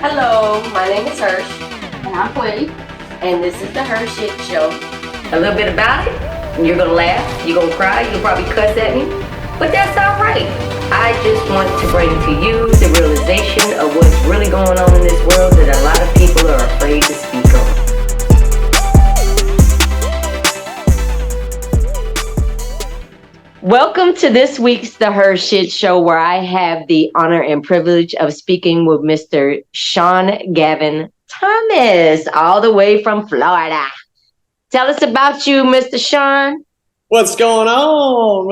Hello, my name is Hersh, And I'm Quinn. and this is the HERshyt show. A little bit about it, and you're gonna laugh, you're gonna cry, you'll probably cuss at me, but that's all right. I just want to bring to you the realization of what's really going on in this world that a lot of people are afraid to speak on. Welcome to this week's The HERshyt Show, where I have the honor and privilege of speaking with Mr. Shawn Gavin Thomas, all the way from Florida. Tell us about you, Mr. Shawn. What's going on?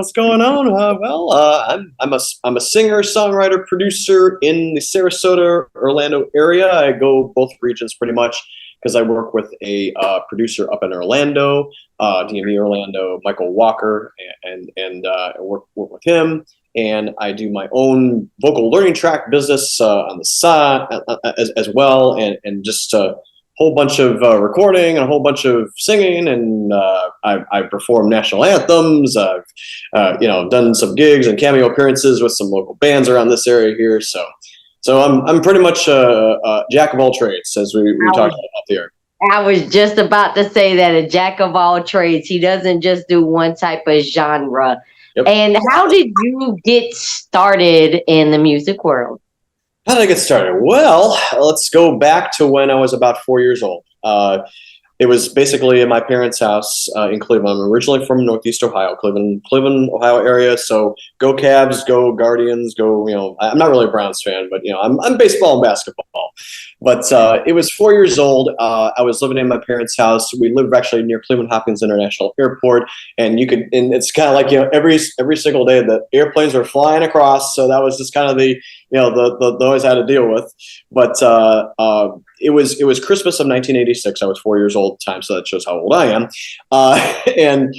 I'm a singer, songwriter, producer in the Sarasota, Orlando area. I go both regions pretty much because I work with a producer up in Orlando, DME Orlando, Michael Walker, and I work with him. And I do my own vocal learning track business on the side as well, and just a whole bunch of recording and a whole bunch of singing, and I perform national anthems. I've done some gigs and cameo appearances with some local bands around this area here. So I'm pretty much a jack of all trades, as we talked about here. I was just about to say that, a jack of all trades. He doesn't just do one type of genre. Yep. And how did you get started in the music world? How did I get started? Well, let's go back to when I was about 4 years old. It was basically in my parents' house in Cleveland. I'm originally from Northeast Ohio, Cleveland, Ohio area. So go Cavs, go Guardians, go. I'm not really a Browns fan, but I'm baseball and basketball. But it was 4 years old. I was living in my parents' house. We lived actually near Cleveland Hopkins International Airport, and it's kind of like every single day the airplanes were flying across. So that was just kind of the noise I had to deal with. But it was Christmas of 1986. I was 4 years old at the time, so that shows how old I am. And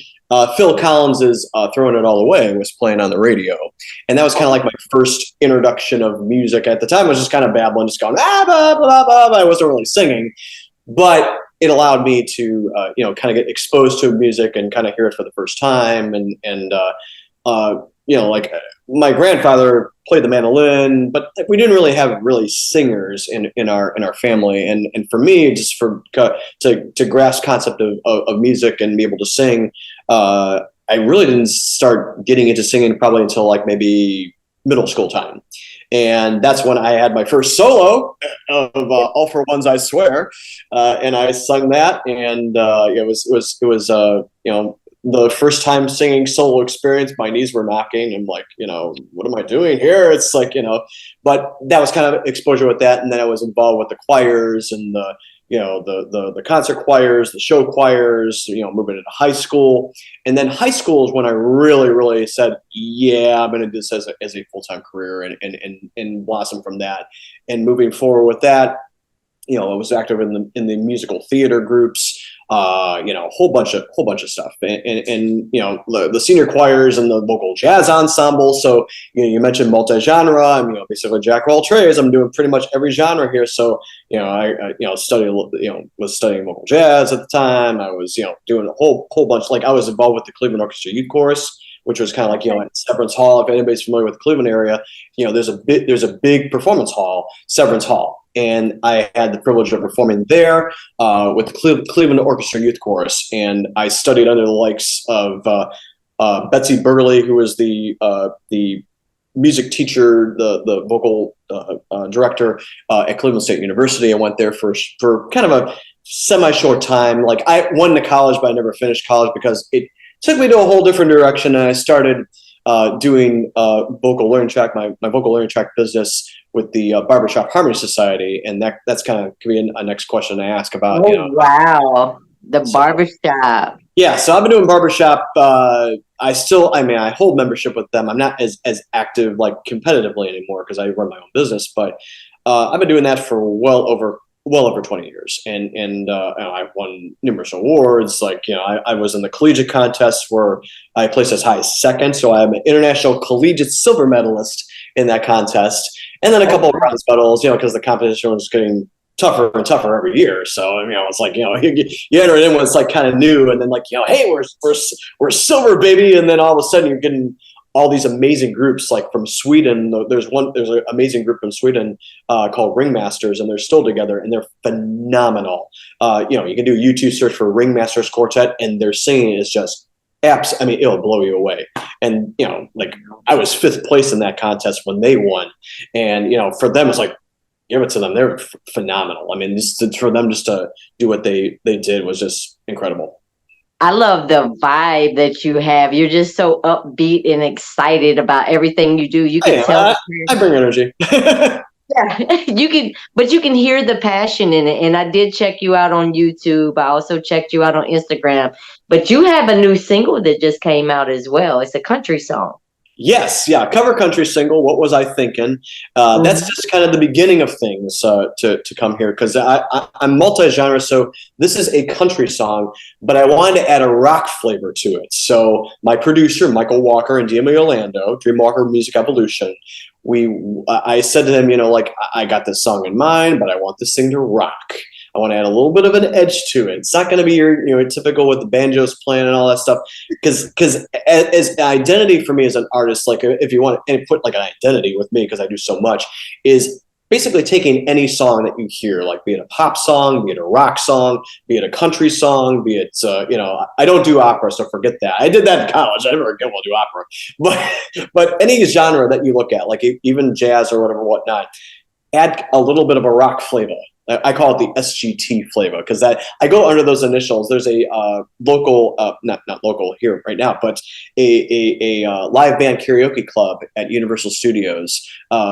Phil Collins is Throwing It All Away was playing on the radio. And that was kind of like my first introduction of music. At the time, I was just kind of babbling, just going, blah, blah, blah, blah. I wasn't really singing. But it allowed me to, kind of get exposed to music and kind of hear it for the first time. And like my grandfather played the mandolin, but we didn't really have singers in our family. And for me, just to grasp concept of music and be able to sing, I really didn't start getting into singing probably until like maybe middle school time. And that's when I had my first solo of All for Ones, I Swear. And I sung that, and it was the first time singing solo experience. My knees were knocking. I'm like, what am I doing here? It's like, but that was kind of exposure with that. And then I was involved with the choirs and the concert choirs, the show choirs, moving into high school. And then high school is when I really, really said, yeah, I'm going to do this as a full-time career and blossom from that. And moving forward with that, I was active in the musical theater groups, a whole bunch of stuff, and the senior choirs and the local jazz ensemble. So you mentioned multi-genre. I'm basically jack of all trades. I'm doing pretty much every genre here. So I was studying local jazz at the time. I was doing a whole bunch. Like I was involved with the Cleveland Orchestra Youth Chorus, which was kind of like at Severance Hall. If anybody's familiar with the Cleveland area, there's a big performance hall, Severance Hall. And I had the privilege of performing there with the Cleveland Orchestra Youth Chorus. And I studied under the likes of Betsy Burley, who was the music teacher, the vocal director at Cleveland State University. I went there for kind of a semi-short time. Like I went to college, but I never finished college because it took me to a whole different direction. And I started doing vocal learning track, my vocal learning track business with the Barbershop Harmony Society, and that's kind of could be a next question to ask about. Wow, the barbershop. Yeah, so I've been doing barbershop. I hold membership with them. I'm not as active like competitively anymore because I run my own business, but I've been doing that for well over 20 years, and I've won numerous awards. Like I was in the collegiate contest where I placed as high as second, so I'm an international collegiate silver medalist in that contest. And then a couple of bronze medals, because the competition was getting tougher and tougher every year. So it's like you enter it in when it's like kind of new, and then like hey, we're silver, baby, and then all of a sudden you're getting all these amazing groups like from Sweden. There's an amazing group from Sweden called Ringmasters, and they're still together, and they're phenomenal. You can do a YouTube search for Ringmasters Quartet, and their singing is just I mean, it'll blow you away. And like I was 5th place in that contest when they won, and for them it's like, give it to them. They're phenomenal. I mean, for them just to do what they did was just incredible. I love the vibe that you have. You're just so upbeat and excited about everything you do. You can tell. I bring energy. Yeah, but you can hear the passion in it. And I did check you out on YouTube. I also checked you out on Instagram. But you have a new single that just came out as well. It's a country song. Yes, yeah, cover country single. What was I thinking? That's just kind of the beginning of things to come here, because I'm multi-genre. So this is a country song, but I wanted to add a rock flavor to it. So my producer, Michael Walker and DMA Orlando, Dreamwalker Music Evolution, I said to them, like, I got this song in mind, but I want this thing to rock. I want to add a little bit of an edge to it. It's not going to be your typical with the banjos playing and all that stuff. Because as identity for me as an artist, like if you want to put like an identity with me, because I do so much, is basically taking any song that you hear, like be it a pop song, be it a rock song, be it a country song, be it I don't do opera, so forget that. I did that in college. I never again will do opera, but any genre that you look at, like even jazz or whatnot, add a little bit of a rock flavor. I call it the SGT flavor, because I go under those initials. There's a local, not local here right now, but a live band karaoke club at Universal Studios,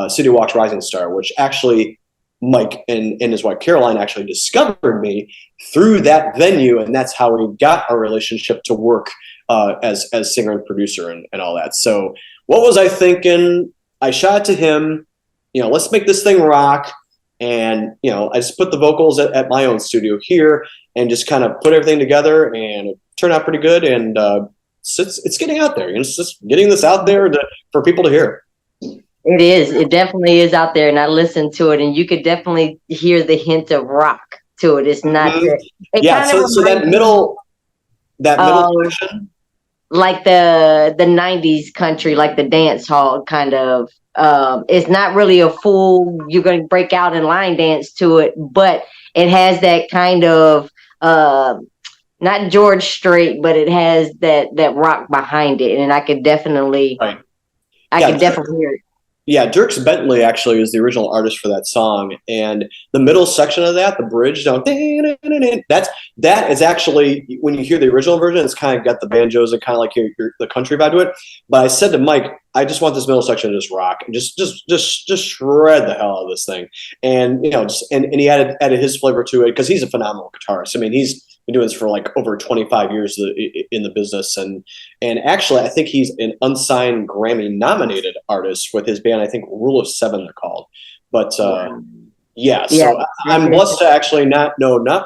City Walks Rising Star, which actually Mike and his wife Caroline actually discovered me through that venue, and that's how we got our relationship to work as singer and producer and all that. So what was I thinking? I shot to him, let's make this thing rock. And, I just put the vocals at my own studio here and just kind of put everything together, and it turned out pretty good. And it's getting out there. It's just getting this out there for people to hear. It is. It definitely is out there. And I listened to it, and you could definitely hear the hint of rock to it. It's not. So that middle section, like the 90s country, like the dance hall kind of. It's not really a full, you're going to break out and line dance to it, but it has that kind of, not George Strait, but it has that rock behind it. And I could definitely, definitely hear it. Yeah, Dierks Bentley actually is the original artist for that song, and the middle section of that, the bridge, that is actually, when you hear the original version, it's kind of got the banjos and kind of like the country vibe to it. But I said to Mike, I just want this middle section to just rock and just shred the hell out of this thing, and and he added his flavor to it, because he's a phenomenal guitarist. I mean, he's been doing this for like over 25 years in the business, and actually I think he's an unsigned Grammy nominated artist with his band. I think Rule of Seven they're called. But so I'm blessed to actually not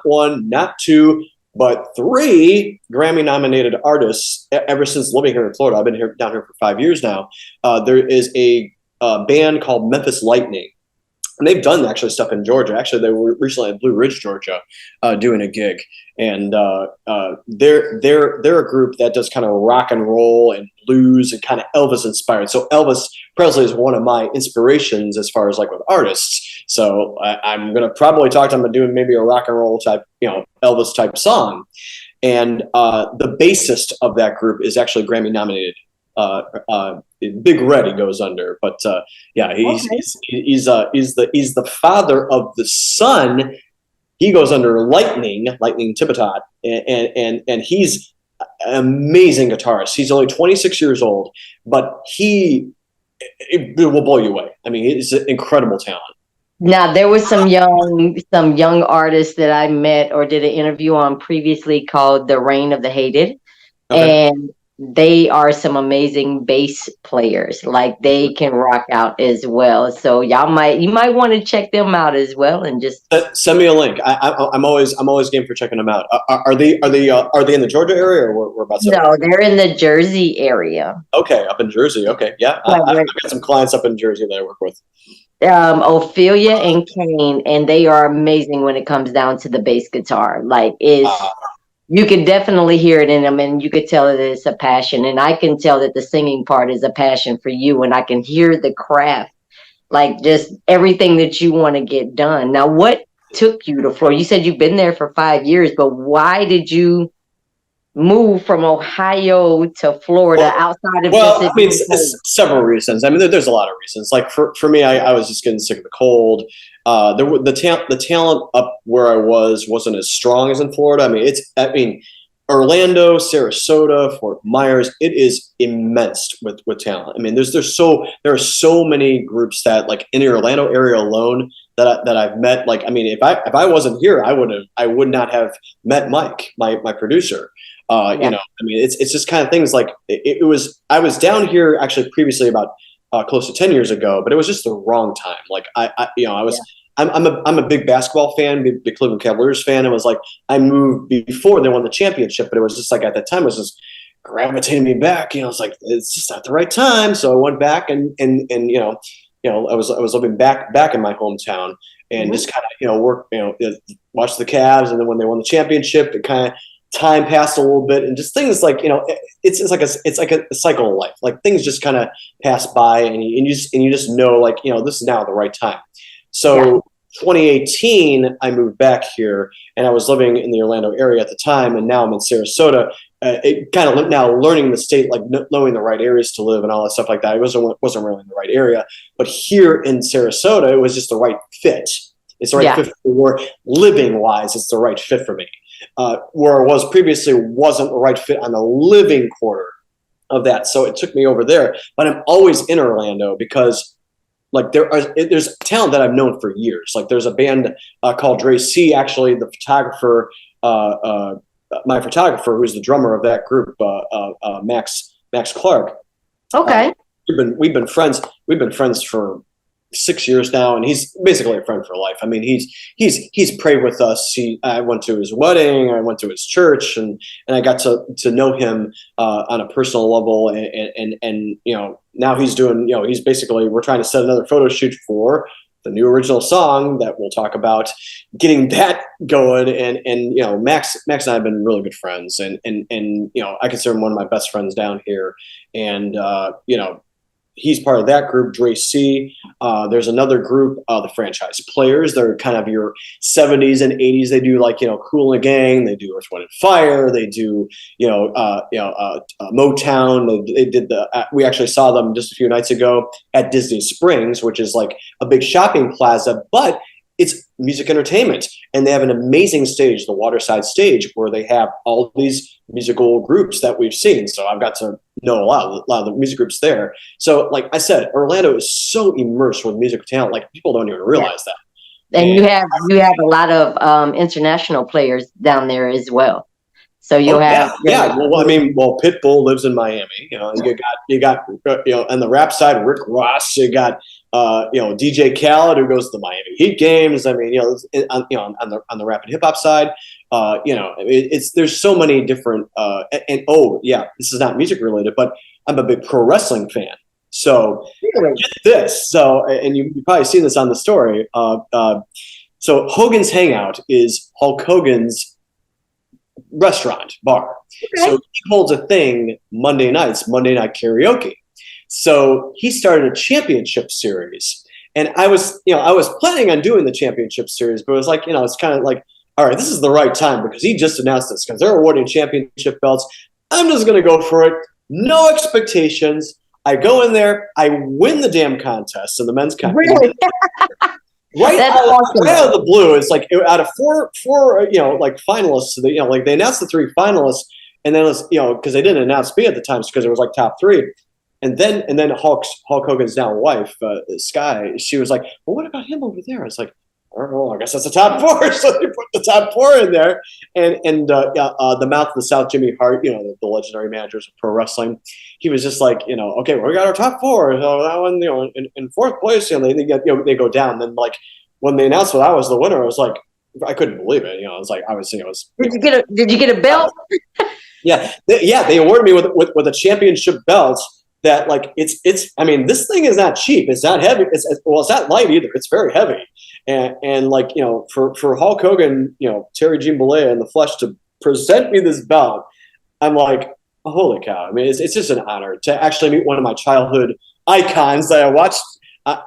one, not two, but 3 Grammy nominated artists ever since living here in Florida. I've been down here for 5 years now. There is a band called Memphis Lightning. And they've done actually stuff in Georgia. Actually, they were recently in Blue Ridge, Georgia, doing a gig. And they're a group that does kind of rock and roll and blues and kind of Elvis inspired. So Elvis Presley is one of my inspirations as far as like with artists. So I'm going to probably talk to them about doing maybe a rock and roll type, Elvis type song. And the bassist of that group is actually Grammy nominated. Big Red he goes under, but he's the father of the son. He goes under Lightning Tipitot, and he's an amazing guitarist. He's only 26 years old, but it will blow you away. I mean, it's an incredible talent. Now, there was some young artists that I met or did an interview on previously called The Reign of the Hated, and they are some amazing bass players. Like, they can rock out as well. So you might want to check them out as well, and just send me a link. I'm always game for checking them out. Are they in the Georgia area, or we're about to? No, they're in the Jersey area. Okay, up in Jersey. Okay, yeah, I've got some clients up in Jersey that I work with. Ophelia and Kane, and they are amazing when it comes down to the bass guitar. Like, You could definitely hear it in them, and you could tell that it's a passion. And I can tell that the singing part is a passion for you, and I can hear the craft, like just everything that you want to get done. Now, what took you to Florida? You said you've been there for 5 years, but why did you move from Ohio to Florida outside of just I mean, it's several reasons. I mean, there's a lot of reasons. Like for me, I was just getting sick of the cold. The talent up where I wasn't as strong as in Florida. I mean, Orlando, Sarasota, Fort Myers, it is immense with talent. I mean, there are so many groups that, like, in the Orlando area alone that I've met. Like, I mean, if I wasn't here, I would not have met Mike, my producer. You know, I mean, it's just kind of things like I was down here actually previously about close to 10 years ago, but it was just the wrong time. Like I'm a big basketball fan, big Cleveland Cavaliers fan. It was like I moved before they won the championship, but it was just like at that time it was just gravitating me back. You know, it's like it's just not the right time. So I went back and you know, I was living back in my hometown and just kind of work, watch the Cavs, and then when they won the championship, it kind of time passed a little bit, and just things like it's like a cycle of life. Like things just kind of pass by, and you just know, like, this is now the right time. So 2018, I moved back here, and I was living in the Orlando area at the time, and now I'm in Sarasota. It kind of now learning the state, like knowing the right areas to live and all that stuff like that. It wasn't really in the right area, but here in Sarasota, it was just the right fit. It's the right fit for living wise. It's the right fit for me. Where I was previously wasn't the right fit on the living quarter of that. So it took me over there, but I'm always in Orlando because like there's talent that I've known for years. Like there's a band called Dre C, actually the photographer, my photographer, who's the drummer of that group, Max Clark. Okay. We've been friends for 6 years now, and he's basically a friend for life. I mean, he's prayed with us. I went to his wedding, I went to his church, and I got to know him on a personal level. And now he's doing, he's basically, we're trying to set another photo shoot for the new original song that we'll talk about, getting that going. And Max and I have been really good friends, and I consider him one of my best friends down here. And he's part of that group, Dre C. There's another group, the Franchise Players. They're kind of your 70s and 80s. They do like, Kool and the Gang. They do Earth, Wind and Fire. They do, Motown. They did we actually saw them just a few nights ago at Disney Springs, which is like a big shopping plaza, but it's music entertainment. And they have an amazing stage, the Waterside stage, where they have all these musical groups that we've seen. So I've got to know a lot of the music groups there. So like I said, Orlando is so immersed with musical talent, like people don't even realize that. And you have a lot of international players down there as well. So you'll have Well, Pitbull lives in Miami. You got on the rap side, Rick Ross. You got DJ Khaled, who goes to the Miami Heat games. I mean, on the rap and hip hop side, there's so many different. This is not music related, but I'm a big pro wrestling fan. So get this. So, and you've probably seen this on the story. So Hogan's Hangout is Hulk Hogan's restaurant bar. Okay. So he holds a thing Monday night karaoke. So he started a championship series, and I was planning on doing the championship series, but it was like, it's kind of like, all right, this is the right time because he just announced this because they're awarding championship belts. I'm just going to go for it. No expectations. I go in there, I win the damn contest, and the men's contest. Really? Right out of the blue, it's like out of four like finalists. They announced the three finalists, and then because they didn't announce me at the time, because it was like top three, and then Hulk Hogan's now wife, Sky, she was like, well, what about him over there? I was like, I guess that's the top four. So they put the top four in there, and the Mouth of the South, Jimmy Hart, the legendary managers of pro wrestling, he was just like, okay, we got our top four. So that one, in fourth place, they go down. Then like when they announced that I was the winner, I was like, I couldn't believe it. Did you get a belt? They awarded me with a championship belt. That like it's I mean, this thing is not cheap. It's not heavy. It's not light either. It's very heavy. And like, for Hulk Hogan, Terry Jean Bollea in the flesh to present me this belt, I'm like, oh, holy cow. I mean, it's just an honor to actually meet one of my childhood icons that I watched,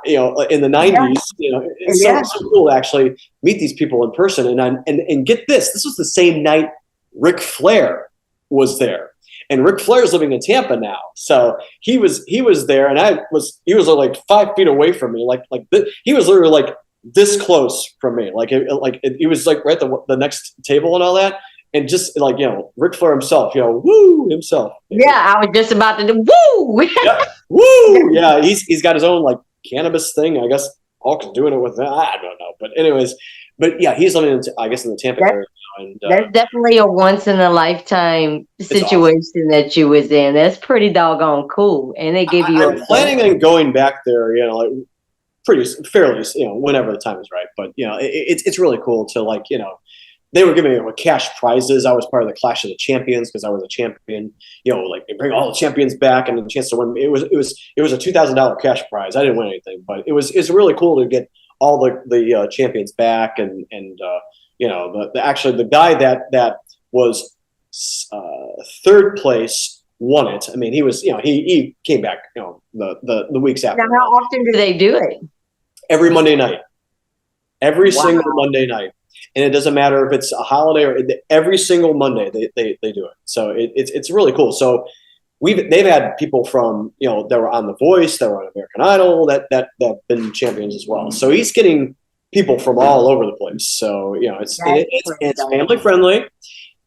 in the 90s. It's so cool to actually meet these people in person. And get this was the same night Ric Flair was there. And Ric Flair's living in Tampa now, so he was there, and he was like 5 feet away from me, he was literally like this close from me, he was like right the next table and all that, and just like Ric Flair himself, woo himself. Yeah, I was just about to do woo. Yeah, woo. Yeah, he's got his own like cannabis thing. I guess Hulk's doing it with that. I don't know, but anyways, yeah, he's living in the Tampa area. And, that's definitely a once in a lifetime situation awesome. That you was in. That's pretty doggone cool. And they give you. I'm planning on going back there. Fairly, whenever the time is right. But it's really cool to they were giving me cash prizes. I was part of the Clash of the Champions because I was a champion. They bring all the champions back and the chance to win. It was a $2,000 cash prize. I didn't win anything, but it's really cool to get all the champions back and the guy that was third place won it. I mean, he was he came back the weeks after. Now, how often do they do it? Every Monday night, single Monday night, and it doesn't matter if it's a holiday or every single Monday they do it. So it's really cool. So they've had people from that were on The Voice, that were on American Idol, that have been champions as well. So he's getting people from all over the place. So it's family friendly.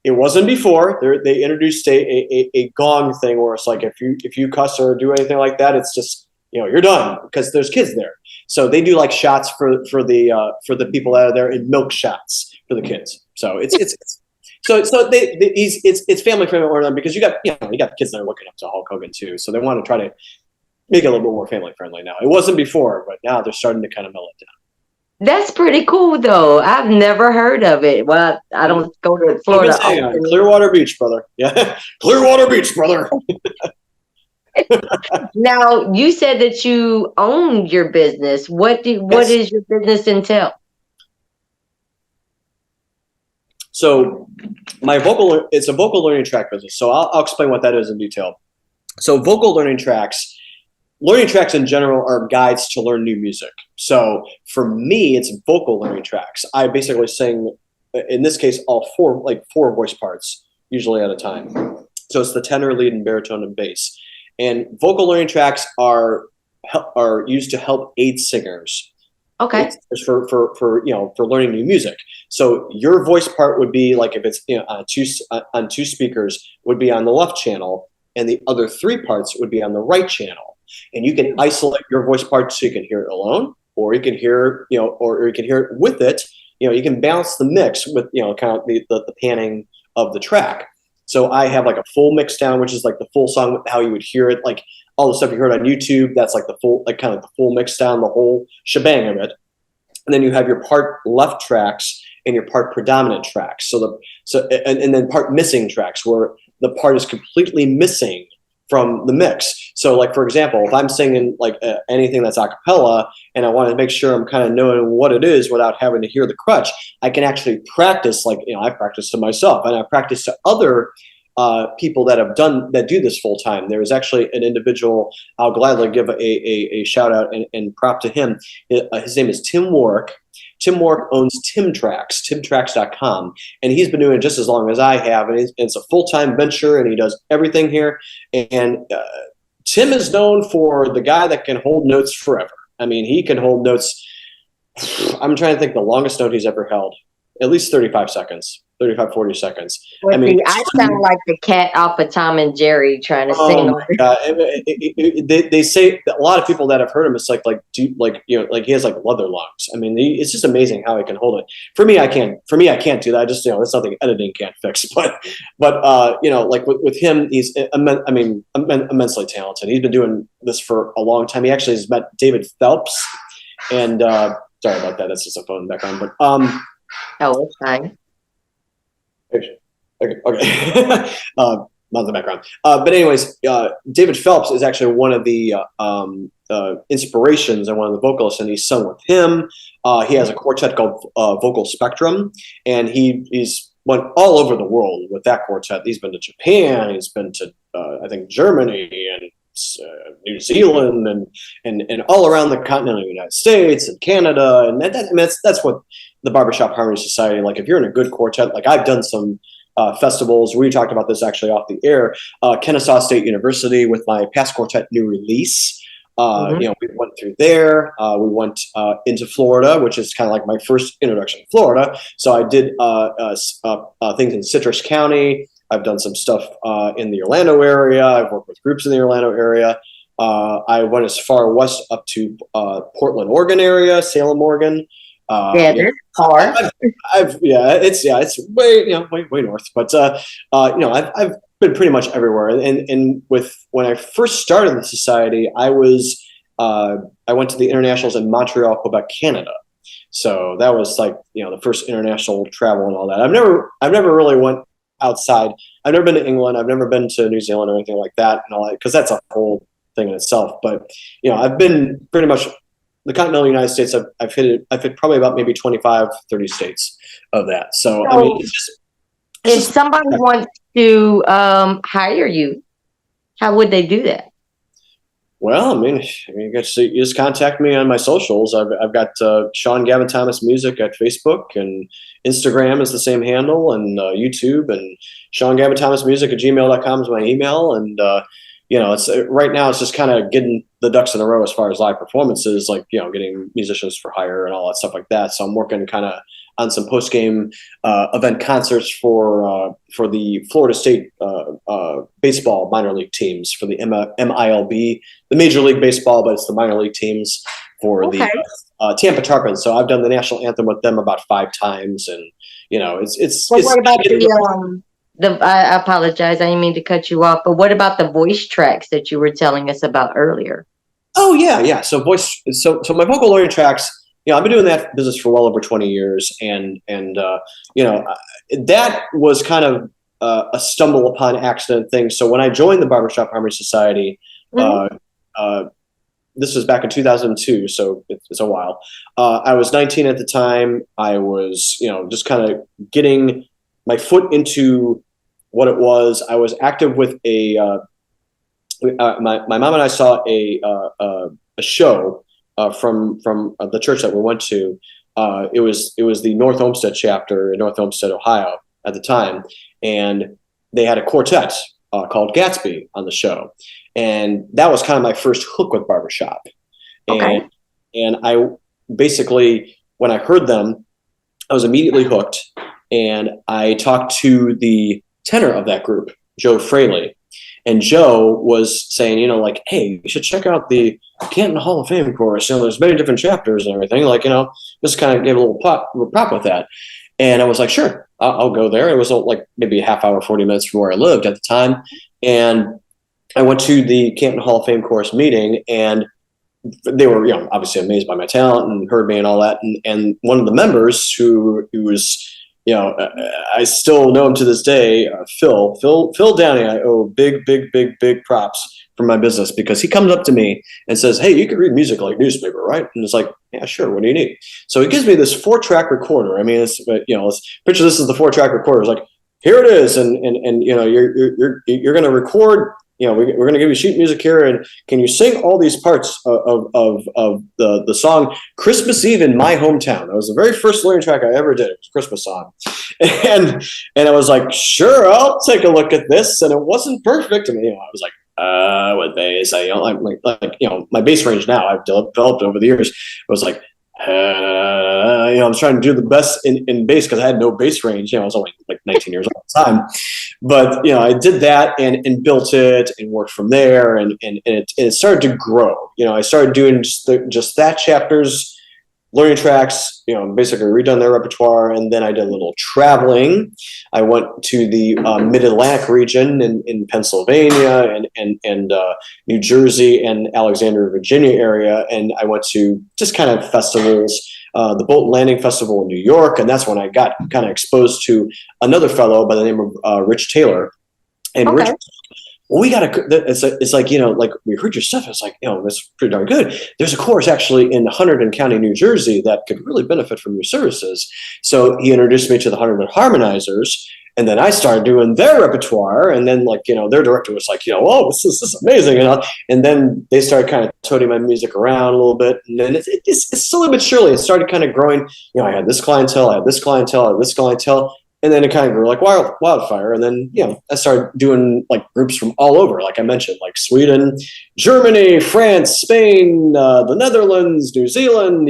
It wasn't before. They introduced a gong thing where it's like if you cuss or do anything like that, it's just you're done because there's kids there. So they do like shots for the people that are there and milk shots for the kids. So it's family friendly for them because you got the kids that are looking up to Hulk Hogan too. So they want to try to make it a little bit more family friendly now. It wasn't before, but now they're starting to kind of mellow it down. That's pretty cool, though. I've never heard of it. Well, I don't go to Florida. Clearwater Beach, brother. Yeah, Clearwater Beach, brother. Now, you said that you own your business. What is your business entail? So, it's a vocal learning track business. So I'll explain what that is in detail. So, vocal learning tracks. Learning tracks in general are guides to learn new music. So for me, it's vocal learning tracks. I basically sing, in this case, all four voice parts, usually at a time. So it's the tenor, lead, and baritone and bass. And vocal learning tracks are used to help aid singers. Okay. For learning new music. So your voice part would be like if it's on two speakers would be on the left channel, and the other three parts would be on the right channel. And you can isolate your voice part so you can hear it alone, or you can hear, or you can hear it with it. You can balance the mix with, kind of the panning of the track. So I have like a full mix down, which is like the full song, how you would hear it, like all the stuff you heard on YouTube. That's like the full, like kind of the full mix down, the whole shebang of it. And then you have your part left tracks and your part predominant tracks. And then part missing tracks where the part is completely missing from the mix. So like, for example, if I'm singing like anything that's a cappella and I want to make sure I'm kind of knowing what it is without having to hear the crutch, I can actually practice, I practice to myself and I practice to other people that do this full time. There is actually an individual, I'll gladly give a shout out and prop to him. His name is Tim Warwick. Tim Warwick owns timtracks.com, and he's been doing it just as long as I have, and it's a full-time venture, and he does everything here. And Tim is known for the guy that can hold notes forever. I mean, he can hold notes. I'm trying to think the longest note he's ever held, at least 35 seconds. 35, 40 seconds. I sound like the cat off of Tom and Jerry trying to sing. Oh my God. They say that a lot of people that have heard him, it's like he has like leather lungs. I mean, it's just amazing how he can hold it. For me, I can't do that. I just, that's something editing can't fix. But like with him, he's, immensely talented. He's been doing this for a long time. He actually has met David Phelps, and sorry about that. That's just a phone in the background. But oh, it's fine. Okay. Not in the background. But anyways, David Phelps is actually one of the inspirations and one of the vocalists, and he's sung with him. He has a quartet called Vocal Spectrum, and he's went all over the world with that quartet. He's been to Japan. He's been to, I think, Germany and New Zealand and all around the continental United States and Canada. And that's what the Barbershop Harmony Society, like, if you're in a good quartet, like I've done some festivals. We talked about this actually off the air. Kennesaw State University with my past quartet new release. We went through there. We went into Florida, which is kind of like my first introduction to Florida. So I did things in Citrus County. I've done some stuff in the Orlando area. I've worked with groups in the Orlando area. I went as far west up to Portland, Oregon area, Salem, Oregon. There's far. It's way north. But I've been pretty much everywhere. And with when I first started the society, I went to the internationals in Montreal, Quebec, Canada. So that was like, the first international travel and all that. I've never really went outside. I've never been to England. I've never been to New Zealand or anything like that and all that, because that's a whole thing in itself. But I've been pretty much the continental United States. I've hit probably about maybe 25, 30 states of that. So I mean, if somebody wants to hire you, how would they do that? Well, I mean, you just contact me on my socials. I've got Shawn Gavin Thomas Music at Facebook, and Instagram is the same handle, and YouTube, and Shawn Gavin Thomas Music at gmail.com is my email. And it's right now it's just kind of getting the ducks in a row as far as live performances, like getting musicians for hire and all that stuff like that. So I'm working kind of on some post-game event concerts for the Florida State baseball minor league teams, for the MILB, the Major League Baseball, but it's the minor league teams for the Tampa Tarpons. So I've done the national anthem with them about 5 times, and it's. Well, what about I apologize, I didn't mean to cut you off, but what about the voice tracks that you were telling us about earlier? Oh yeah. So my vocal learning tracks. I've been doing that business for well over 20 years, and that was kind of a stumble upon accident thing. So when I joined the Barbershop Harmony Society, this was back in 2002, so it's a while. I was 19 at the time. I was, just kind of getting my foot into what it was. I was active with my mom and I saw a show from the church that we went to. It was the North Olmsted chapter in North Olmsted, Ohio at the time, and they had a quartet called Gatsby on the show, and that was kind of my first hook with barbershop. And I basically, when I heard them, I was immediately hooked, and I talked to the tenor of that group, Joe Fraley. And Joe was saying, hey, you should check out the Canton Hall of Fame course. There's many different chapters and everything. Just kind of gave a little prop with that. And I was like, sure, I'll go there. It was like maybe a half hour, 40 minutes from where I lived at the time. And I went to the Canton Hall of Fame course meeting, and they were, obviously amazed by my talent and heard me and all that. And one of the members who was, I still know him to this day, Phil Downey. I owe big props for my business, because he comes up to me and says, hey, you can read music like newspaper, right? And it's like, yeah, sure. What do you need? So he gives me this 4-track recorder. I mean, let's picture this as the 4-track recorder. It's like, here it is. And you're going to record, we're going to give you sheet music here. And can you sing all these parts of the song Christmas Eve in My Hometown? That was the very first learning track I ever did. It was a Christmas song. And I was like, sure, I'll take a look at this. And it wasn't perfect. And, I was like, with bass, my bass range now I've developed over the years. I was like, I was trying to do the best in bass, because I had no bass range. I was only like 19 years old at the time. But, I did that and built it and worked from there. And it started to grow. I started doing just that chapter's learning tracks, basically redone their repertoire. And then I did a little traveling. I went to the Mid-Atlantic region in Pennsylvania and New Jersey and Alexandria, Virginia area. And I went to just kind of festivals, the Boat Landing Festival in New York. And that's when I got kind of exposed to another fellow by the name of Rich Taylor. And Rich well, we got to, it's like, like we heard your stuff. It's like, that's pretty darn good. There's a course actually in Hunterdon County, New Jersey that could really benefit from your services. So he introduced me to the Hunterdon Harmonizers. And then I started doing their repertoire. And then their director was like, oh, this is amazing. And then they started kind of toting my music around a little bit. And then it's slowly but surely, it started kind of growing. I had this clientele, I had this clientele, I had this clientele. And then it kind of grew like wildfire. And then, I started doing like groups from all over, like I mentioned, like Sweden, Germany, France, Spain, the Netherlands, New Zealand,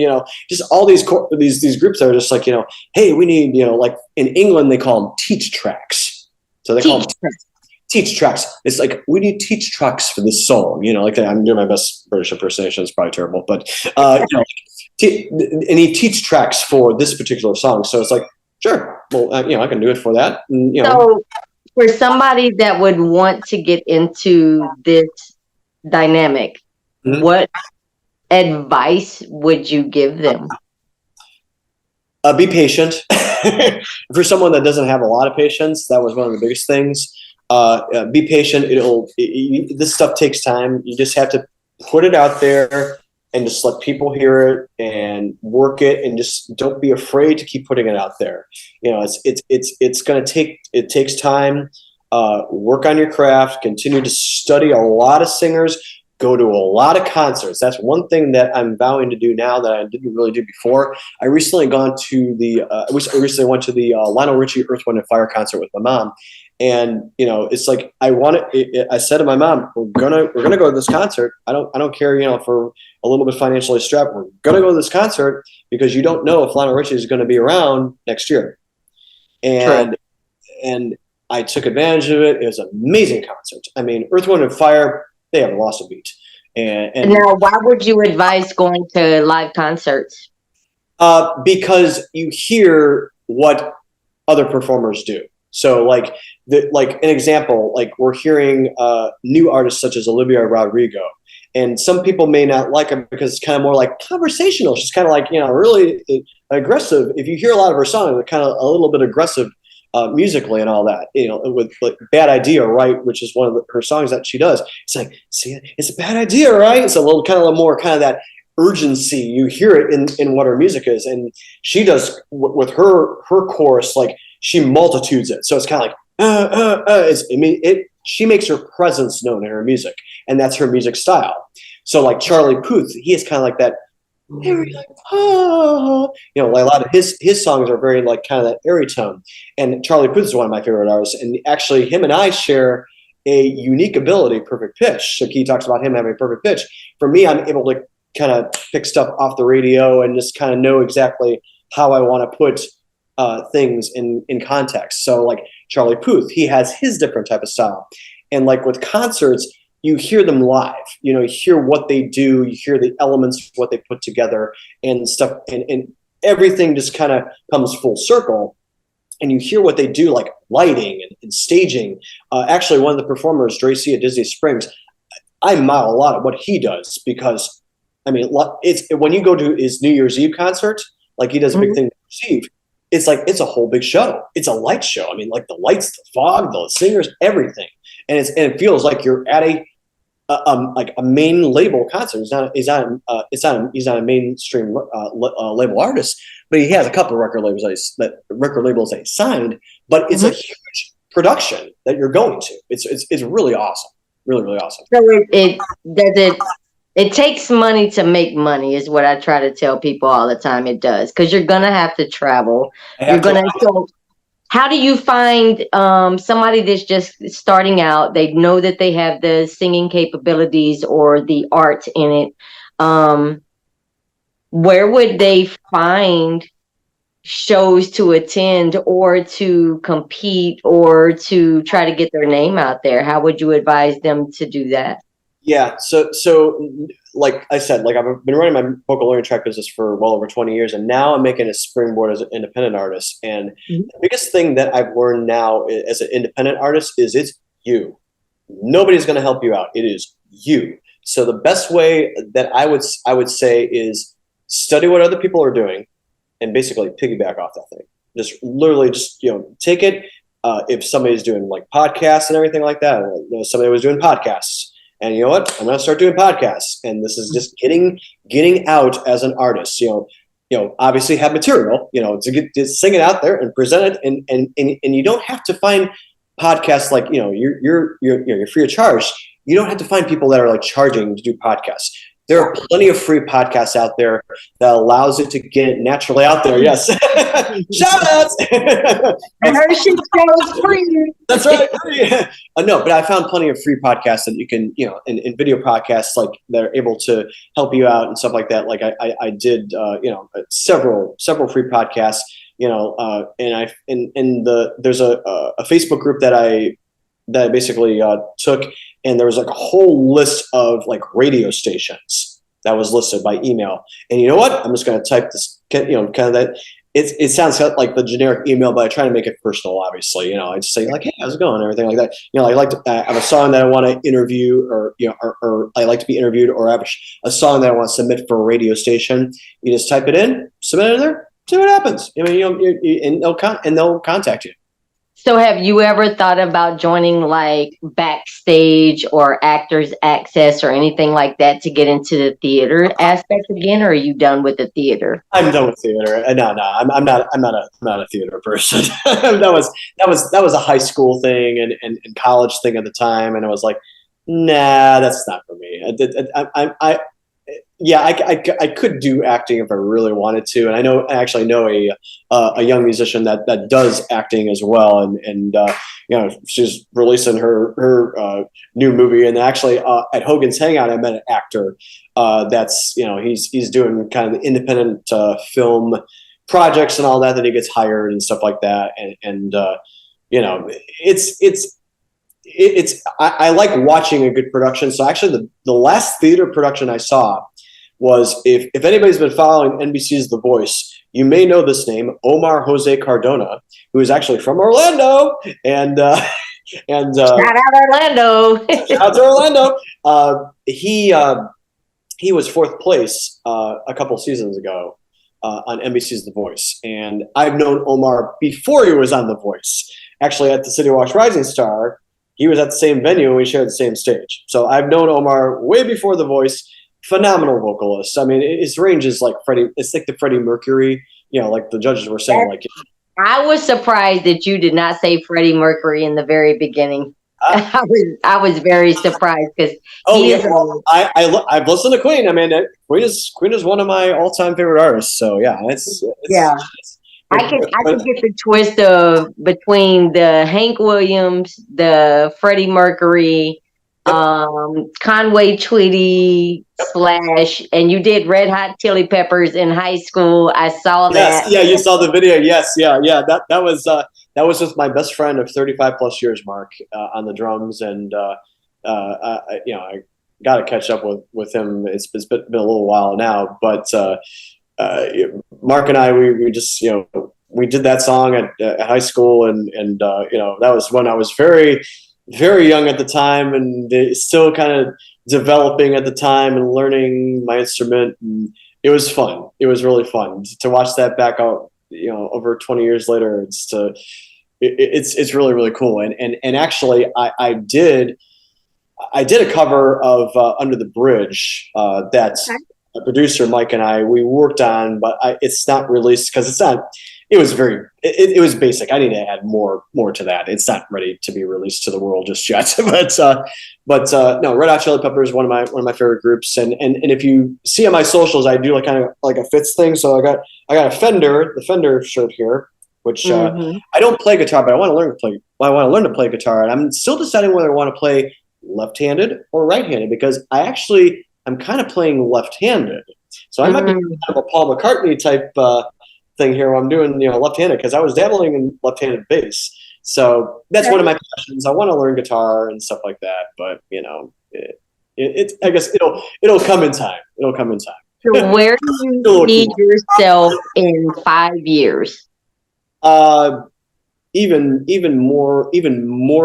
just all these groups that are just like, hey, we need, like in England, they call them teach tracks. So they call them teach tracks. It's like, we need teach tracks for this song, like I'm doing my best British impersonation. It's probably terrible, but, any teach tracks for this particular song. So it's like, sure. Well, I can do it for that. And, So for somebody that would want to get into this dynamic, what advice would you give them? Be patient. For someone that doesn't have a lot of patience, that was one of the biggest things. Be patient. This stuff takes time. You just have to put it out there and just let people hear it and work it, and just don't be afraid to keep putting it out there. It's going to take, it takes time. Work on your craft, continue to study a lot of singers, go to a lot of concerts. That's one thing that I'm vowing to do now that I didn't really do before. I recently went to the Lionel Richie Earth, Wind & Fire concert with my mom. And it's like I said to my mom, we're gonna go to this concert. I don't care, for a little bit financially strapped. We're gonna go to this concert because you don't know if Lionel Richie is going to be around next year. And I took advantage of it. It was an amazing concert. I mean, Earth, Wind & Fire, they haven't lost a beat. And now, why would you advise going to live concerts? Because you hear what other performers do. So like an example, like we're hearing new artists such as Olivia Rodrigo, and some people may not like her because it's kind of more like conversational. She's kind of like, really aggressive. If you hear a lot of her songs, they're kind of a little bit aggressive musically and all that, with like Bad Idea, right? Which is one of her songs that she does. It's like, see, it's a bad idea, right? It's a little more kind of that urgency. You hear it in what her music is. And she does with her chorus, like, she multitudes it. So it's kind of like, she makes her presence known in her music, and that's her music style. So like Charlie Puth, he is kind of like that, like, like a lot of his songs are very like kind of that airy tone. And Charlie Puth is one of my favorite artists. And actually him and I share a unique ability, perfect pitch. So he talks about him having perfect pitch. For me, I'm able to kind of pick stuff off the radio and just kind of know exactly how I want to put things in context. So like Charlie Puth, he has his different type of style. And like with concerts, you hear them live, you hear what they do, you hear the elements of what they put together and stuff, and everything just kind of comes full circle, and you hear what they do, like lighting and staging. Actually, one of the performers, Dracy at Disney Springs, I model a lot of what he does, because I mean, it's when you go to his New Year's Eve concert, like he does a big thing New Year's Eve. It's like, it's a whole big show. It's a light show. I mean, like the lights, the fog, the singers, everything. And it feels like you're at like a main label concert. He's not a mainstream label artist, but he has a couple of record labels that he signed. But it's a huge production that you're going to. It's really awesome. Really, really awesome. So it takes money to make money, is what I try to tell people all the time. It does, because you're gonna have to travel. So how do you find somebody that's just starting out? They know that they have the singing capabilities or the art in it. Where would they find shows to attend, or to compete, or to try to get their name out there? How would you advise them to do that? Yeah. So like I said, like I've been running my vocal learning track business for well over 20 years, and now I'm making a springboard as an independent artist. And the biggest thing that I've learned now as an independent artist is it's you. Nobody's going to help you out. It is you. So the best way that I would say is study what other people are doing and basically piggyback off that thing. Just literally just, take it, if somebody's doing like podcasts and everything like that, somebody was doing podcasts, and you know what, I'm going to start doing podcasts, and this is just getting out as an artist. Obviously have material, to sing it out there and present it, and you don't have to find podcasts like you're free of charge. You don't have to find people that are like charging to do podcasts. There are plenty of free podcasts out there that allows it to get naturally out there. Yes. Shout outs. HERshyt shows free. That's right. No, but I found plenty of free podcasts that you can, in video podcasts, like that are able to help you out and stuff like that. Like I did, several free podcasts, there's a Facebook group that I basically took. And there was like a whole list of like radio stations that was listed by email. And you know what? I'm just going to type this, kind of that. It sounds like the generic email, but I try to make it personal, obviously. I just say like, hey, how's it going? And everything like that. I like to have a song that I want to interview or I like to be interviewed, or have a song that I want to submit for a radio station. You just type it in, submit it there, see what happens. And they'll contact you. So have you ever thought about joining like backstage or Actors Access or anything like that to get into the theater aspect again, or are you done with the theater? I'm done with theater. No, I'm not a theater person. that was a high school thing and college thing at the time, and I was like, nah, that's not for me. I could do acting if I really wanted to, and I actually know a young musician that does acting as well, and she's releasing her new movie, and actually at Hogan's Hangout I met an actor that's he's doing kind of the independent film projects and all that he gets hired and stuff like that, and I like watching a good production. So actually the last theater production I saw was, if anybody's been following NBC's The Voice, you may know this name, Omar Jose Cardona, who is actually from Orlando, and shout out Orlando. Shout out to Orlando. He was fourth place a couple seasons ago on NBC's The Voice, and I've known Omar before he was on The Voice. Actually, at the City Walks Rising Star, he was at the same venue and we shared the same stage. So I've known Omar way before The Voice. Phenomenal vocalist. I mean, his range is like Freddie. It's like the Freddie Mercury. Like the judges were saying. Like, I was surprised that you did not say Freddie Mercury in the very beginning. I was very surprised because I've listened to Queen. I mean, Queen is one of my all-time favorite artists. So yeah, it's I can get the twist of between the Hank Williams, the Freddie Mercury, Conway Twitty / and you did Red Hot Chili Peppers in high school. I saw that. Yeah, you saw the video. Yes, yeah. That was with my best friend of 35 plus years, Mark, on the drums, and I got to catch up with him. It's been a little while now, but Mark and I we just we did that song at high school, and that was when I was very, very young at the time, and still kind of developing at the time and learning my instrument. And it was fun. It was really fun to watch that back out, over 20 years later. It's really, really cool. And actually I did a cover of Under the Bridge that's a producer, Mike, and we worked on, but it's not released because it's not. It was it was basic. I need to add more to that. It's not ready to be released to the world just yet. but no, Red Hot Chili Peppers is one of my favorite groups. And if you see on my socials, I do kind of like a Fitz thing. So I got the Fender shirt here, which I don't play guitar, but I want to learn to play guitar. And I'm still deciding whether I want to play left-handed or right-handed, because I'm kind of playing left-handed. So I might be kind of a Paul McCartney type thing here where I'm doing left-handed, because I was dabbling in left-handed bass. So that's one of my passions. I want to learn guitar and stuff like that, but I guess it'll come in time. So where do you see yourself in 5 years? Even more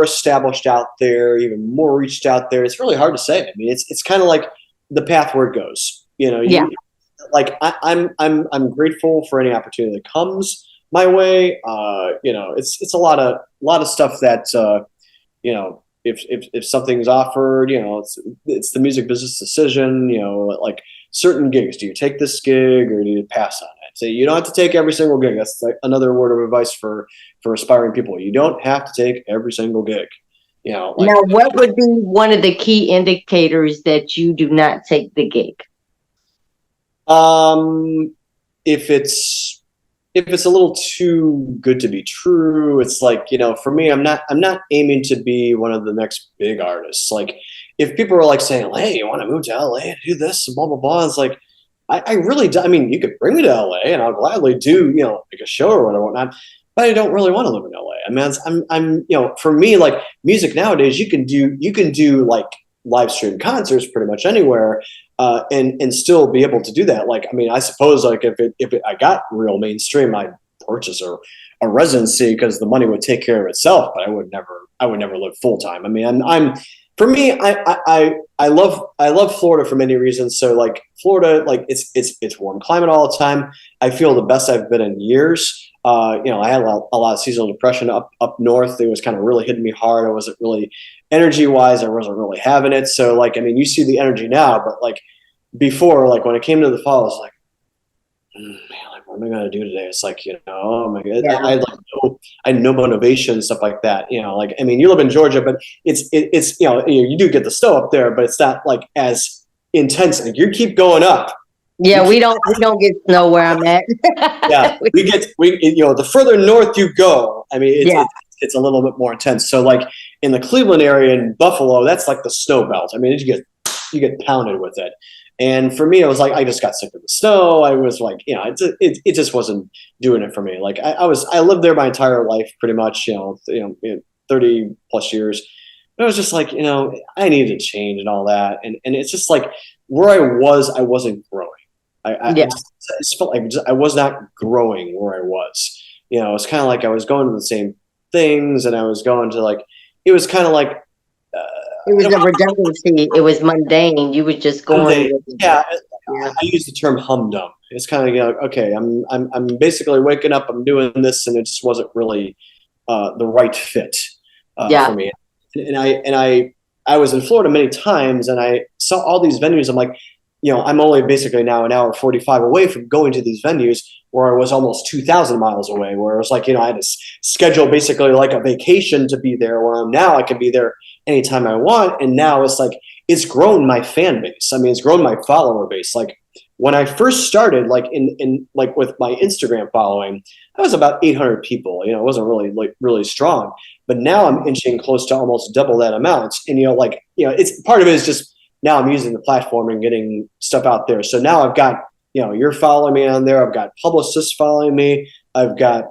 established out there, even more reached out there. It's really hard to say. I mean, it's kind of like the path where it goes. I'm grateful for any opportunity that comes. my way. It's a lot of stuff that if something's offered, it's the music business decision. Like certain gigs, do you take this gig or do you pass on it? So you don't have to take every single gig. That's like another word of advice for aspiring people. You don't have to take every single gig. Now, what would be one of the key indicators that you do not take the gig? If it's a little too good to be true, it's like, for me, I'm not aiming to be one of the next big artists. Like if people are like saying, hey, you want to move to LA and do this and blah, blah, blah. It's like, I really do. I mean, you could bring me to LA and I'll gladly do, like a show or whatnot, but I don't really want to live in LA. I mean, I'm for me, like music nowadays, you can do like live stream concerts pretty much anywhere, and still be able to do that. Like, I mean, I suppose like if I got real mainstream, I'd purchase a residency because the money would take care of itself, but I would never live full time. I mean, for me, I love Florida for many reasons. So like Florida, like it's warm climate all the time. I feel the best I've been in years. I had a lot of seasonal depression up north. It was kind of really hitting me hard. I wasn't really energy wise. I wasn't really having it. So like, I mean, you see the energy now, but like before, like when it came to the fall, I was like, man, like what am I gonna do today? It's like, oh my God, yeah. I had no motivation, stuff like that. Like, I mean, you live in Georgia, but it's you do get the snow up there, but it's not like as intense. Like you keep going up. Yeah, we don't get snow where I'm at. Yeah, we the further north you go, I mean, it's a little bit more intense. So like in the Cleveland area and Buffalo, that's like the snow belt. I mean, you get pounded with it. And for me, I was like, I just got sick of the snow. I was like, it just wasn't doing it for me. Like I lived there my entire life, pretty much, 30 plus years. But I was just like, I needed to change and all that. And it's just like where I wasn't growing. I just felt like I was not growing where I was. It's kind of like I was going to the same things, and I was going to like, it was kind of like it was a redundancy. It was mundane. You was just going. I use the term humdum. It's kind of okay. I'm basically waking up. I'm doing this, and it just wasn't really the right fit for me. And I was in Florida many times, and I saw all these venues. I'm like, I'm only basically now an hour 45 away from going to these venues where I was almost 2,000 miles away, where it was like, I had to schedule basically like a vacation to be there, where now I can be there anytime I want. And now it's like, it's grown my fan base. I mean, it's grown my follower base. Like when I first started, like in like with my Instagram following, I was about 800 people, it wasn't really strong, but now I'm inching close to almost double that amount. And, it's part of it is just, now I'm using the platform and getting stuff out there. So now I've got, you're following me on there. I've got publicists following me. I've got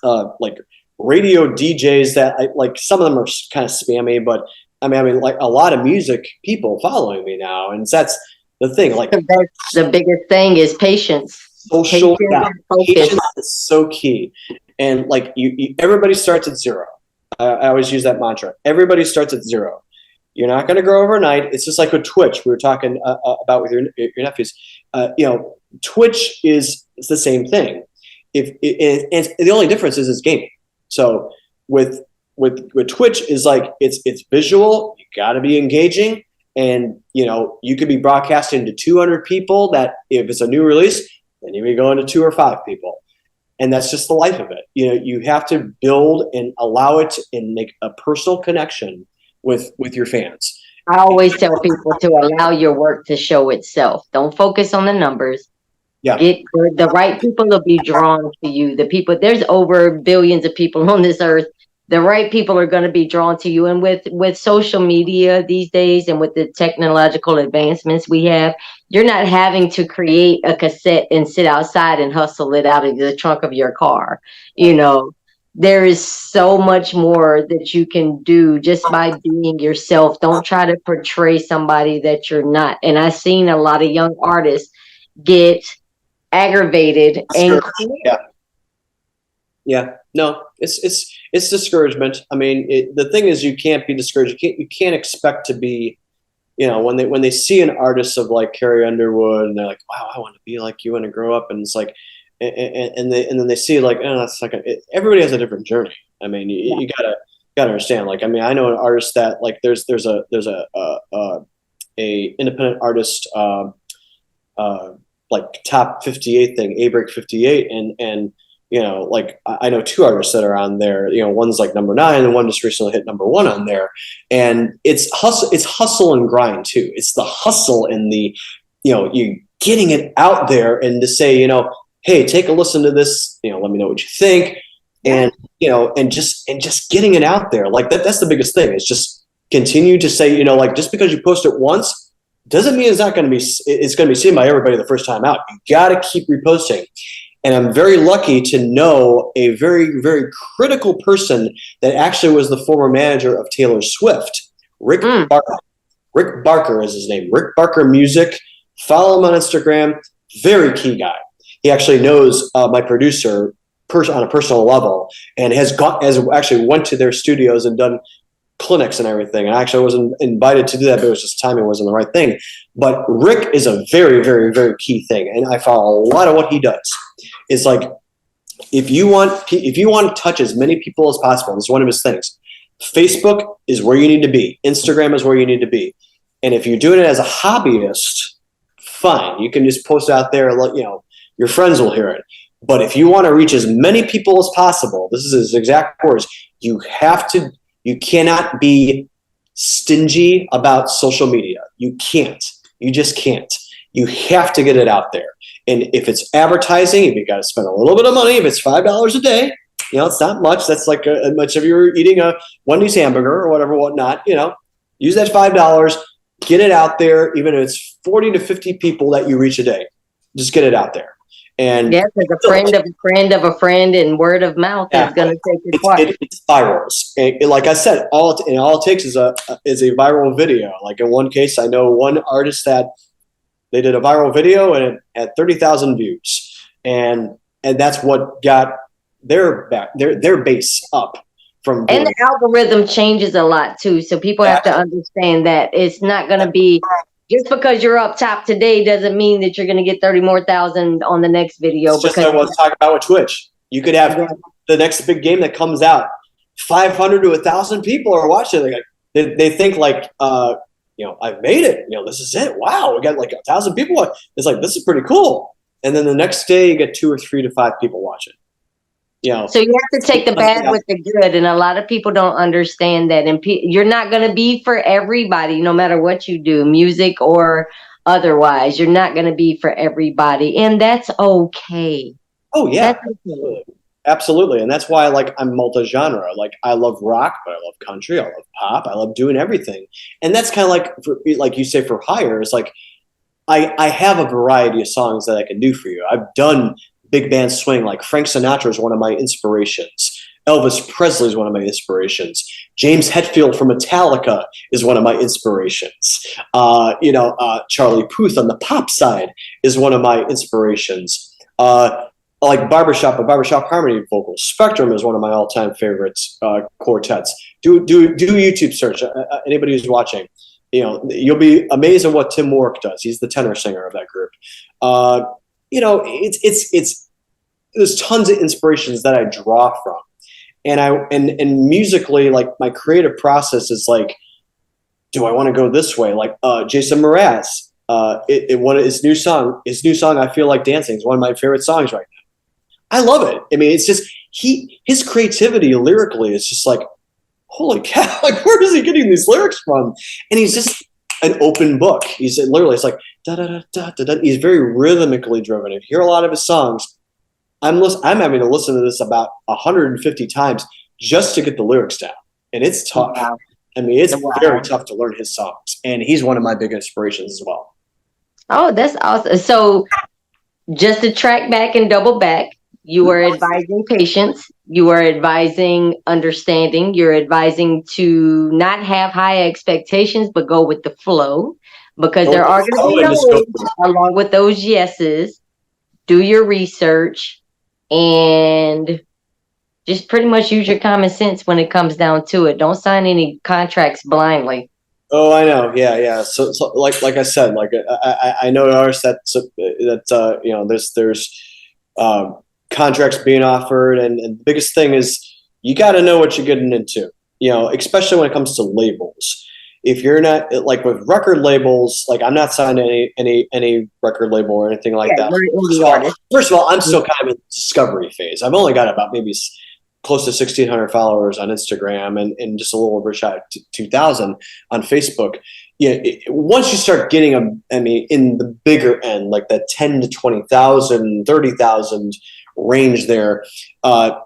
like radio DJs that some of them are kind of spammy, but I mean like a lot of music people following me now. And that's the thing. Like the biggest thing is patience. Patience is so key. And like everybody starts at zero. I always use that mantra. Everybody starts at zero. You're not going to grow overnight. It's just like with Twitch. We were talking about with your nephews. Twitch is the same thing. And the only difference is it's gaming. So with Twitch is like it's visual. You got to be engaging, and you could be broadcasting to 200 people. That if it's a new release, then you may go into 2 or 5 people, and that's just the life of it. You have to build and allow it and make a personal connection with your fans. I always tell people to allow your work to show itself. Don't focus on the numbers. Yeah. Get the right people will be drawn to you. There's over billions of people on this earth. The right people are going to be drawn to you. And with social media these days and with the technological advancements we have, you're not having to create a cassette and sit outside and hustle it out of the trunk of your car. There is so much more that you can do just by being yourself. Don't try to portray somebody that you're not. And I've seen a lot of young artists get aggravated and no, it's discouragement. I mean, the thing is, you can't be discouraged. You can't expect to be, when they see an artist of like Carrie Underwood and they're like, wow, I want to be like you when I grow up, and it's like, and then they see like, oh, that's like everybody has a different journey. I mean, you gotta understand. Like, I mean, I know an artist that like there's a independent artist like top 58 thing, A-Break 58, and you know, like I know 2 artists that are on there. You know, one's like number 9, and one just recently hit number 1 on there. And it's hustle and grind too. It's the hustle and the, you know, you getting it out there and to say, you know, hey, take a listen to this. You know, let me know what you think. And you know, and just getting it out there like that. That's the biggest thing. It's just continue to say, you know, like just because you post it once doesn't mean it's going to be seen by everybody the first time out. You got to keep reposting. And I'm very lucky to know a very, very critical person that actually was the former manager of Taylor Swift, Rick Barker. Rick Barker is his name. Rick Barker Music. Follow him on Instagram. Very key guy. He actually knows my producer on a personal level, and has actually went to their studios and done clinics and everything. And I actually wasn't invited to do that, but it was just timing wasn't the right thing. But Rick is a very, very, very key thing, and I follow a lot of what he does. It's like if you want to touch as many people as possible, this is one of his things. Facebook is where you need to be. Instagram is where you need to be. And if you're doing it as a hobbyist, fine. You can just post out there, you know, your friends will hear it. But if you want to reach as many people as possible, this is his exact words, you cannot be stingy about social media. You can't. You just can't. You have to get it out there. And if it's advertising, if you got to spend a little bit of money, if it's $5 a day, you know, it's not much. That's like as much if you're eating a Wendy's hamburger or whatever, whatnot, you know, use that $5, get it out there. Even if it's 40 to 50 people that you reach a day, just get it out there. And yes, as a friend of a friend of a friend, and word of mouth is going to take it far. It's virals. Like I said, all it takes is a viral video. Like in one case, I know one artist that they did a viral video and it had 30,000 views, and that's what got their base up. And the algorithm changes a lot too, so people have to understand that it's not going to be. Just because you're up top today doesn't mean that you're going to get 30 more thousand on the next video. It's just like I was talking about with Twitch. You could have the next big game that comes out, 500 to 1,000 people are watching. They think like, you know, I've made it. You know, this is it. Wow, we got like 1,000 people. It's like, this is pretty cool. And then the next day you get 2 or 3 to 5 people watching. You know, so you have to take the bad with the good, and a lot of people don't understand that. And you're not going to be for everybody, no matter what you do, music or otherwise. You're not going to be for everybody, and that's okay. Oh yeah, absolutely. And that's why, like, I'm multi-genre. Like, I love rock, but I love country. I love pop. I love doing everything. And that's kind of like you say for hire. It's like I have a variety of songs that I can do for you. I've done big band swing, like Frank Sinatra is one of my inspirations. Elvis Presley is one of my inspirations. James Hetfield from Metallica is one of my inspirations. Charlie Puth on the pop side is one of my inspirations. Like Barbershop Harmony vocals. Spectrum is one of my all-time favorites quartets. Do YouTube search. Anybody who's watching, you know, you'll be amazed at what Tim Warwick does. He's the tenor singer of that group. You know, there's tons of inspirations that I draw from, and musically, like my creative process is like, do I want to go this way? Like Jason Mraz, his new song, I Feel Like Dancing is one of my favorite songs right now. I love it. I mean, it's just his creativity lyrically is just like, holy cow! Like, where is he getting these lyrics from? And he's just an open book. He's literally, it's like da da da da da da. He's very rhythmically driven. If you hear a lot of his songs, I'm having to listen to this about 150 times just to get the lyrics down, and it's tough. Wow. I mean, it's very tough to learn his songs, and he's one of my big inspirations as well. Oh, that's awesome! So, just to track back and double back, you are advising patience. You are advising understanding. You're advising to not have high expectations, but go with the flow, because there are going to be no's along with those yeses. Do your research and just pretty much use your common sense when it comes down to it. Don't sign any contracts blindly. Oh, I know. Yeah. So like I said, like I know artists that you know, there's contracts being offered. And the biggest thing is you got to know what you're getting into, especially when it comes to labels. If you're not like with record labels, like I'm not signed to any record label or anything like that. First of all, I'm still kind of in the discovery phase. I've only got about maybe close to 1,600 followers on Instagram and just a little over 2,000 on Facebook. Once you start getting in the bigger end, like that 10 to 20,000, 30,000 range there,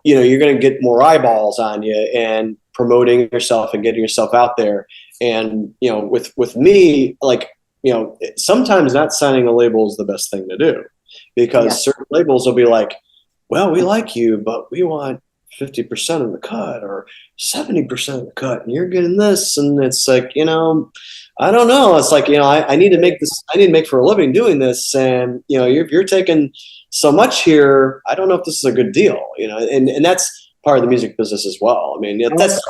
you're going to get more eyeballs on you and promoting yourself and getting yourself out there. And, with me, like, sometimes not signing a label is the best thing to do, because certain labels will be like, well, we like you, but we want 50% of the cut or 70% of the cut, and you're getting this. And it's like, I don't know. It's like, I need to make this, I need to make for a living doing this. And, if you're taking so much here, I don't know if this is a good deal, and that's part of the music business as well. I mean, that's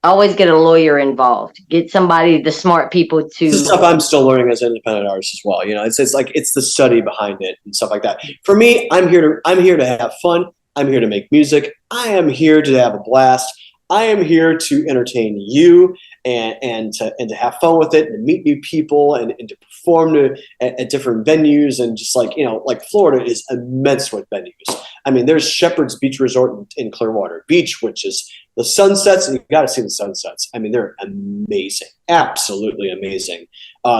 always get a lawyer involved. Get somebody, the smart people to. This is stuff I'm still learning as an independent artist as well. It's like it's the study behind it and stuff like that. For me, I'm here to have fun. I'm here to make music. I am here to have a blast. I am here to entertain you and to have fun with it and to meet new people and to perform at different venues. And just like, like Florida is immense with venues. I mean, there's Shepherd's Beach Resort in Clearwater Beach, which is the sunsets. You got to see the sunsets. I mean, they're amazing, absolutely amazing.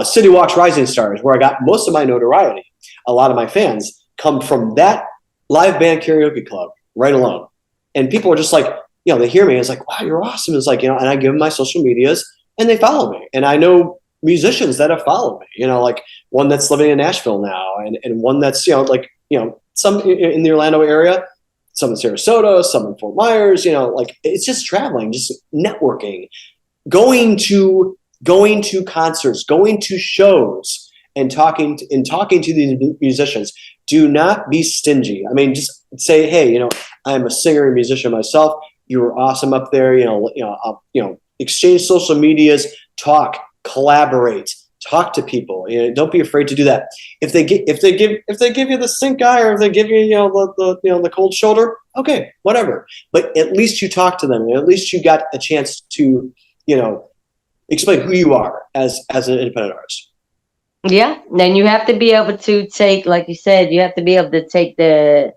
City Walks Rising Stars, where I got most of my notoriety. A lot of my fans come from that live band karaoke club right alone. And people are just like, they hear me. And it's like, wow, you're awesome. It's like, and I give them my social medias and they follow me. And I know musicians that have followed me, like one that's living in Nashville now and one that's, some in the Orlando area, some in Sarasota, some in Fort Myers, like it's just traveling, just networking, going to concerts, going to shows and talking to these musicians. Do not be stingy. I mean, just say, hey, I'm a singer and musician myself. You were awesome up there. Exchange social medias, talk, collaborate, talk to people. Don't be afraid to do that. If they give you the stink eye or if they give you the cold shoulder, okay, whatever. But at least you talk to them. And at least you got a chance to explain who you are as an independent artist. Yeah, then you have to be able to take, like you said, you have to be able to take the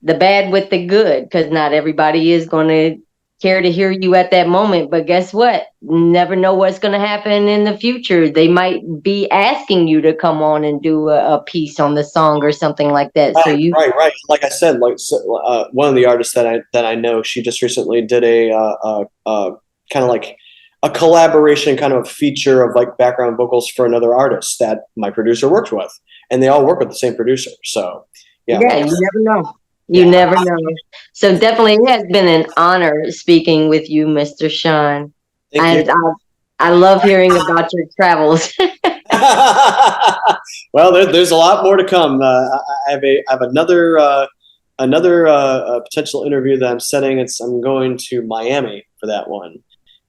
bad with the good, because not everybody is going to care to hear you at that moment. But guess what? You never know what's going to happen in the future. They might be asking you to come on and do a piece on the song or something like that. Right, right. Like I said, one of the artists that I know, she just recently did a kind of like a collaboration, kind of a feature of like background vocals for another artist that my producer worked with, and they all work with the same producer. So yeah, you never know. You never know. So definitely it has been an honor speaking with you, Mr. Shawn. Thank you. I love hearing about your travels. Well, there's a lot more to come. I have another potential interview that I'm setting. I'm going to Miami for that one.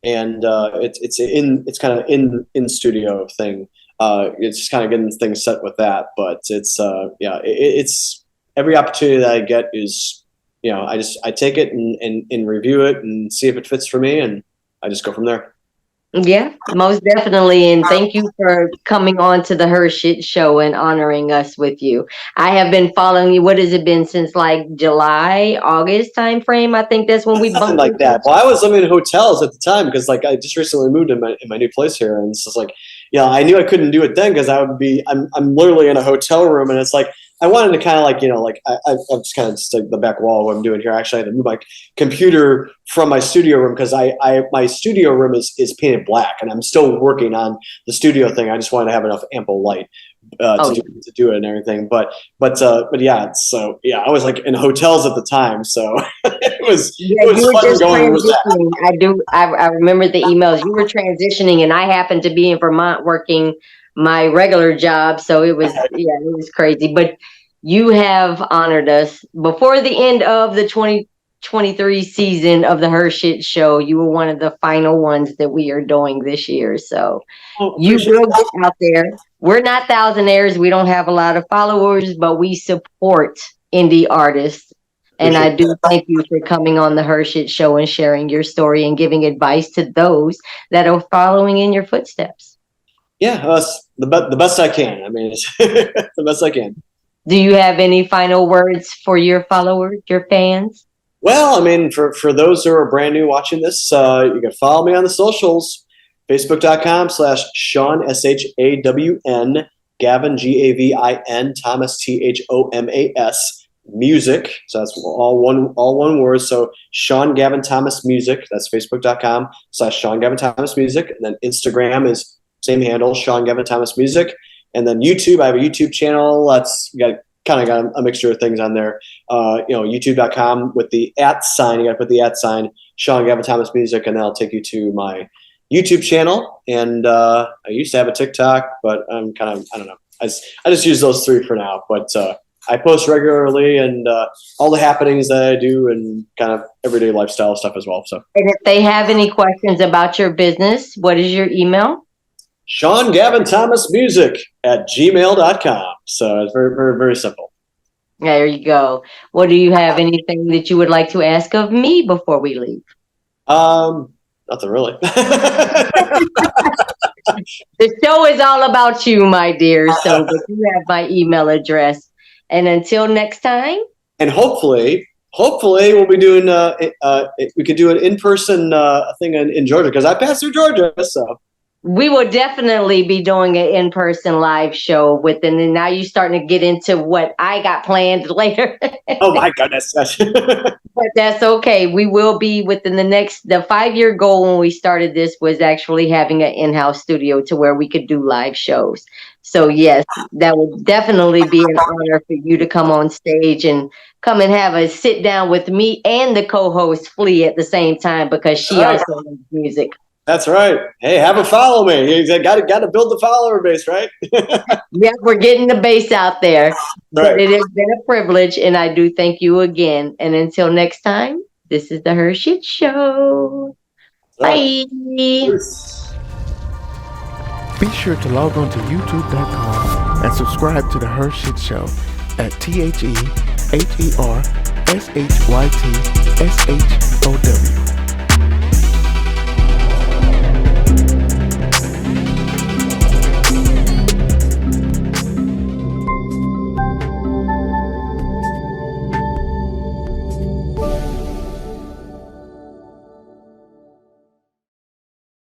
And it's kind of in studio thing. It's just kind of getting things set with that, but it's every opportunity that I get is, I take it and review it and see if it fits for me, and I just go from there. Yeah, most definitely. And thank you for coming on to the HERshyt show and honoring us with you. I have been following you. What has it been since like July, August time frame? I think that's when we bumped like that. Well, I was living in hotels at the time because like I just recently moved in my new place here, and it's just like, I knew I couldn't do it then because I'm literally in a hotel room, and it's like I wanted to kind of like, I'm just kind of just like the back wall of what I'm doing here. Actually, I had to move my computer from my studio room because my studio room is painted black, and I'm still working on the studio thing. I just wanted to have enough ample light to do it and everything. But yeah, so yeah, I was like in hotels at the time, so it was fun going with that. I remember the emails. You were transitioning, and I happened to be in Vermont working my regular job, so it was crazy. But you have honored us before the end of the 2023 season of the HERshyt show. You were one of the final ones that we are doing this year, so you will get out there. we're not thousandaires. We don't have a lot of followers, but we support indie artists. And I do thank you for coming on the HERshyt show and sharing your story and giving advice to those that are following in your footsteps. Yeah, the best I can. I mean, it's the best I can. Do you have any final words for your followers, your fans? Well, I mean, for those who are brand new watching this, you can follow me on the socials. Facebook.com/Shawn SHAWN Gavin GAVIN Thomas THOMAS music. So that's all one word. So Shawn Gavin Thomas music. That's Facebook.com/Shawn Gavin Thomas music. And then Instagram is same handle, Shawn Gavin Thomas music. And then YouTube, I have a YouTube channel. That's got a mixture of things on there. YouTube.com with the @ you got to put the @ Shawn Gavin Thomas music, and that'll take you to my YouTube channel. And I used to have a TikTok, but I'm kind of, I don't know. I just use those 3 for now. But I post regularly, and all the happenings that I do, and kind of everyday lifestyle stuff as well. So, and if they have any questions about your business, what is your email? Shawn Gavin Thomas music @gmail.com. So it's very, very, very simple. There you go. Well, do you have anything that you would like to ask of me before we leave? Nothing really. The show is all about you, my dear. So you have my email address. And until next time. And hopefully we'll be doing we could do an in-person thing in Georgia, because I passed through Georgia. So we will definitely be doing an in-person live show and now you're starting to get into what I got planned later. Oh my goodness. But that's okay. We will be within the 5-year goal when we started this was actually having an in-house studio to where we could do live shows. So yes, that would definitely be an honor for you to come on stage and come and have a sit down with me and the co-host Flea at the same time, because she also loves music. That's right. Hey, have her follow me. You got to build the follower base, right? Yeah, we're getting the base out there. Right. But it has been a privilege, and I do thank you again. And until next time, this is the HERshyt Show. Right. Bye. Be sure to log on to youtube.com and subscribe to the HERshyt Show at TheRShytShow.